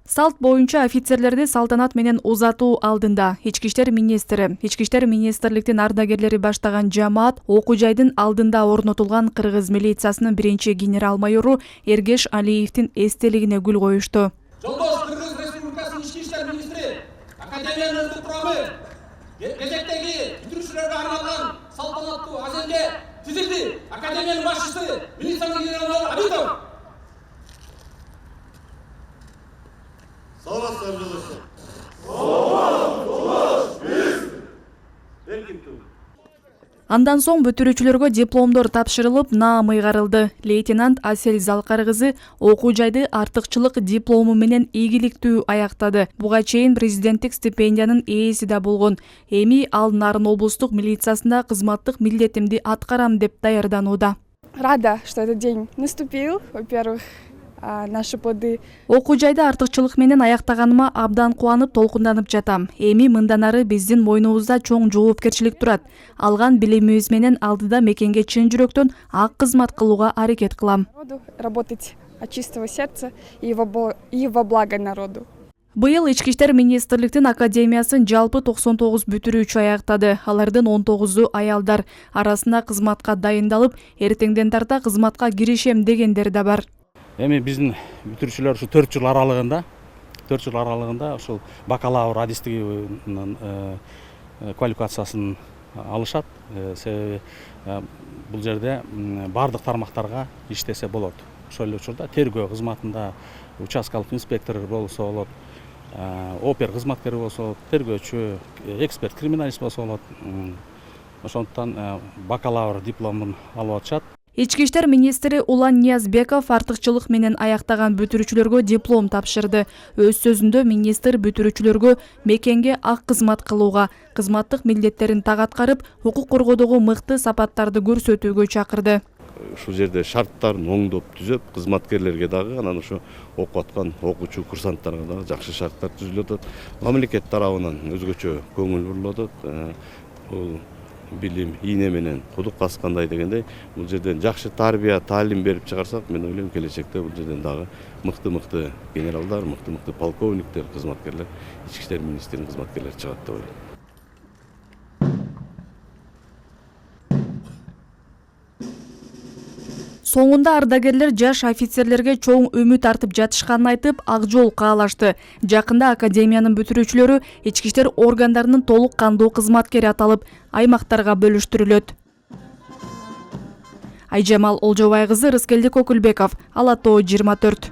Салт боюнча офицерлерди салтанат менен узатуу алдында Ички иштер министри, Ички иштер министрликтин ардагерлери баштаган жамаат окуу жайдын алдында орнотулган кыргыз милициясынын биринчи генерал-майору Эргеш Алиевдин эстелигине гүл коюшту. Жолдош Кыргыз Республикасынын ички иштер министри, академиянын өкүл курамы кезектеги бүтүрүүчүлөргө арналган салтанаттуу аземге тизилди. Академиянын башчысы милициянын генерал-майору Абитов. Андан соң бүтүрүүчүлөргө дипломдор тапшырылып, наам ыйгарылды. Лейтенант Асель Залкар кызы окуу жайды артыкчылык диплому менен ийгиликтүү аяктады. Буга чейин президенттик стипендиянын ээси да болгон. Эми ал Нарын облустук милициясында кызматтык милдетимди аткарам деп даярданууда. Рада, что этот день наступил. Во-первых, наши плоды. Окуу жайды артыкчылык менен аяктаганыма абдан кубанып, толкунданып жатам. Эми мындан ары биздин мойнубузда чоң жоопкерчилик турат. Алган билимибиз менен алдыда мекенге чын жүрөктөн ак кызмат кылууга аракет кылам. Работать от чистого сердца и во благо народу. Быйыл Ички иштер министрликтин академиясын жалпы 99 бүтүрүүчү аяктады. Алардын 19-у аялдар. Арасында кызматка дайындалып, эртеңден тарта кызматка киришем дегендер да бар. Эми биздин бүтүрүүчүлөр ушу 4 жыл аралыгында ушул бакалавр адистиги квалификациясын алышат. Себеби бул жерде бардык тармактарга иштесе болот. Ошол эле учурда тергөө кызматында участкалык инспектор болсо болот, опер кызматкери болсо болот, тергөөчү, эксперт, криминалист болсо болот. Ошондуктан бакалавр дипломун алып атышат. Ички иштер министри Улан Ниязбеков артыкчылык менен аяктаган бүтүрүүчүлөргө диплом тапшырды. Өз сөзүндө министр бүтүрүүчүлөргө мекенге ак кызмат кылууга, кызматтык милдеттерин так аткарып, укук коргоодогу мыкты сапаттарды көрсөтүүгө чакырды. Ушул жерде шарттарын оңдоп түзөп, кызматкерлерге дагы, анан ушу окуп аткан окуучу курсанттарга дагы жакшы шарттар түзүлүп атат. Мамлекет тарабынан өзгөчө көңүл бурулуп атат. Бул билим, ийне менен кудук баскандай дегендей, бул жерден жакшы тарбия, таалим берип чыгарсак, мен ойлойм келечекте бул жерден дагы мыкты генералдар, мыкты полковниктер, кызматкерлер, ички иштер министринин кызматкерлери чыгат деп ойлойм. Соңунда ардагерлер жаш офицерлерге чоң үмүт артып жатышканын айтып, ак жол каалашты. Жакында академиянын бүтүрүүчүлөрү ички иштер органдарынын толук кандуу кызматкери аталып, аймактарга бөлүштүрүлөт. Айжамал Олжобай кызы, Рыскелдик Окулбеков, Ала Тоо 24.